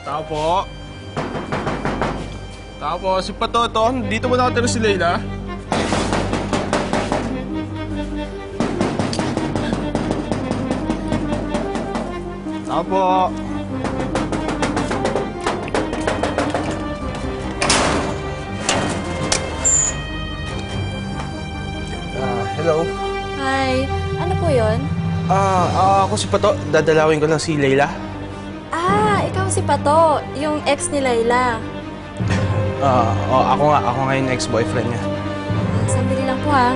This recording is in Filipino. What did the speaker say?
Tao po. Tao po, si Patoto. Dito mo nakatira si Layla. Tao po. Hello. Hi. Ano po yun? Ako si Pato. Dadalawin ko lang si Layla. Ikaw si Pato, yung ex ni Layla. Ako nga yung ex-boyfriend niya. Sandali lang po ha.